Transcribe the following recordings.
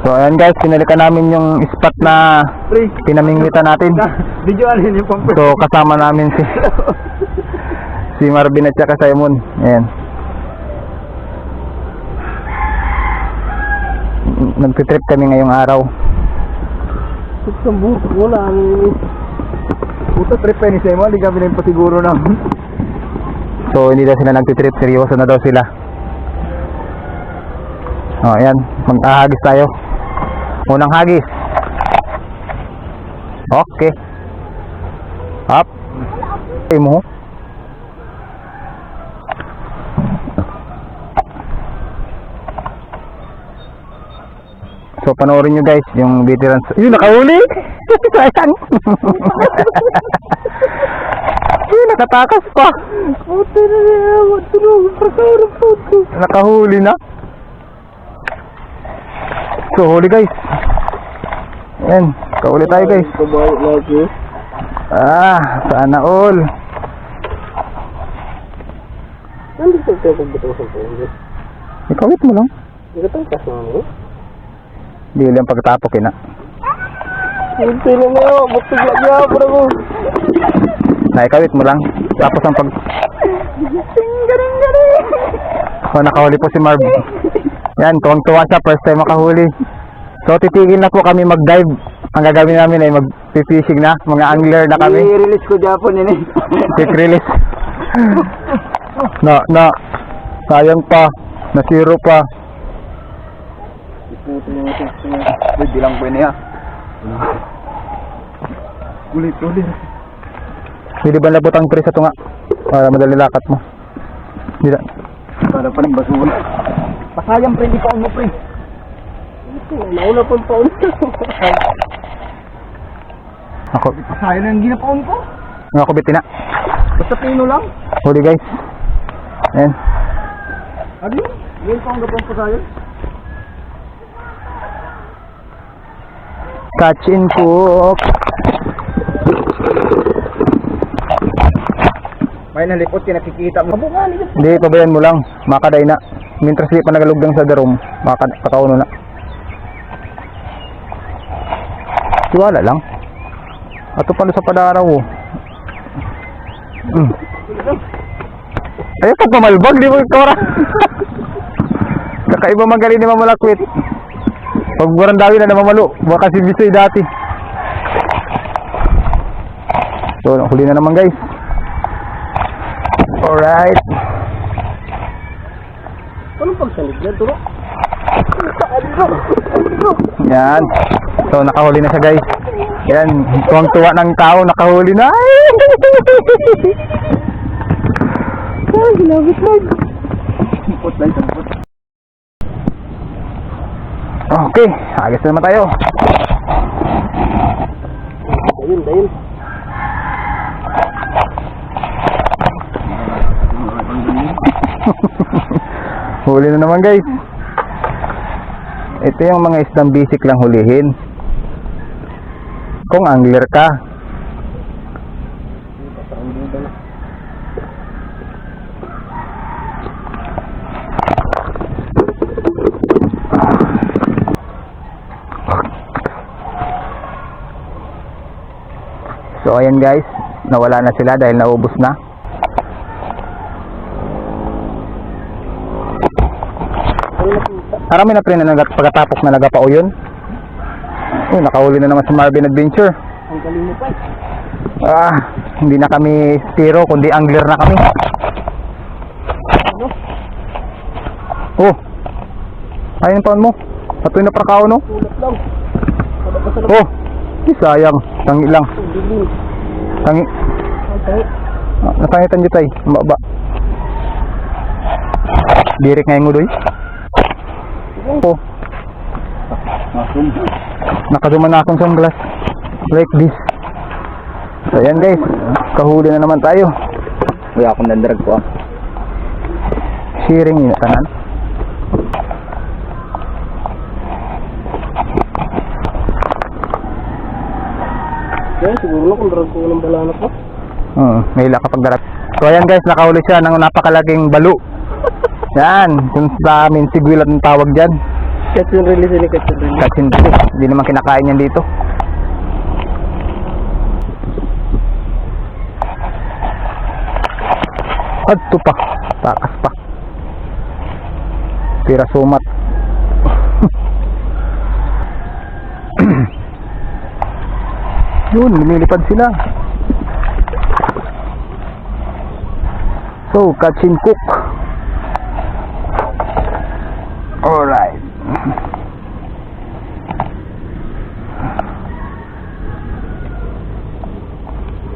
So ayan guys, pinalikan namin yung spot na pinamingwitan natin. Video alin yung pumper. So kasama namin si Marvin at saka Simon. Ayan. Nagtitrip kami ngayong araw. Sa buhok ko lang. Puta trip pa ni Simon, di kami na yung pasiguro namin. So hindi daw sila nagtitrip, seryoso na daw sila. Oh, ayan, mag-ahagis tayo. Unang hagis. Okay. Up. Okay mo. So panoorin nyo guys yung veterans. Yun, nakahuli. Sayang. Yun, nakatakas pa. Nakahuli na. So huli guys. Ayan, kahuli tayo guys. Sana all. Nandito tayo pagbutusan ko. Ikawit mo lang. Hindi ka tayo kasama mo? Di lang pagtapok na. Hindi na mo, butog lagi ako na mo. Naikawit mo lang. Tapos ang pag... Oh, nakahuli po si Marv. Yan, tuwang-tuwa siya. First time makahuli. So, titigil na po kami mag-dive. Ang gagawin namin ay mag-fishing na. Mga angler na kami. I-release ko Japon yun eh. Quick release. Sayang pa. Nasiro pa. Uy, bilang po niya. Ulit. Hindi ba labot ang pre sa tunga? Para madali lakat mo. Hindi na. Para pa ng basura. Pasayang pre, hindi paon mo pre. Nauna pang paon. Ako. Pasayang ang ginapaon ko. Ako bitin na. Basta pino lang. Huli guys. Ayan. Ano yun? Ngayon pa ang gapang pasayang. Catch and cook. May nalipot ka nakikita mo. Abungan, Hindi, pabayan mo lang. Makaday na. Mintras di pa nagalugdang sa darom. Makakauno na. Siwala lang. Ato pala sa padaraw. Ay, pag mamalbag, di mo ikora. Kakaiba magaling ni mamalakwit. Pag burandawi na namamalo. Baka si Bisoy dati. So, huli na naman guys. Alright. Anong pagsalig yan, Turo? Yan. So, nakahuli na siya guys. Yan. Tuwang-tuwa ng tao, nakahuli na. Ay, ginabit lang. Sipot lang, sipot. Okay, agis na naman tayo. Dahil. Huli na naman guys. Ito yung mga isdang basic lang hulihin. Kung angler ka. So ayan guys, nawala na sila dahil naubos na. Marami na pre na pagkatapos na nagapao yun. Nakahuli na naman si Marvin Adventure. Ang galing mo pa. Hindi na kami stiro kundi angler na kami. Oh, ayun yung paon mo. Patuloy na prakao no. Sulat lang. Oh, sayang. Tangi lang. Tangi. Natangitan dito ay. Mababa. Dirik ngayon mo doy. Oh. Nakaduman na akong sunglass. Like this. So ayan guys. Kahuli na naman tayo. Uy, akong nandarag ko ah. Sharing yun tanan. Kaya siguro na kung darag ko ng balanak ko. May hila kapag darat. So ayan guys, nakahuli siya ng napakalaking balo. Yan, kung sa amin sigwilat ang tawag dyan. Catch and release ini, catch and release. Catch and release. Hindi naman kinakain yan dito. Adto pa. Takas pa. Tira sumat. Yun, lumilipad sila. So, catch and cook. Alright.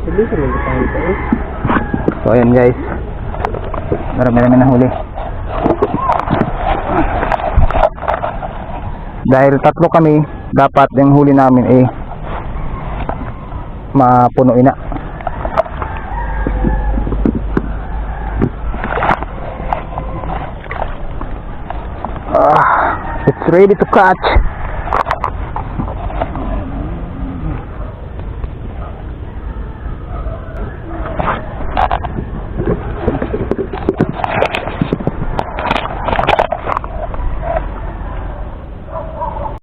Release naman kita ito eh. So, ayan guys. Marami-rami na huli. Dahil tatlo kami, dapat yung huli namin mapunuin na. It's ready to catch.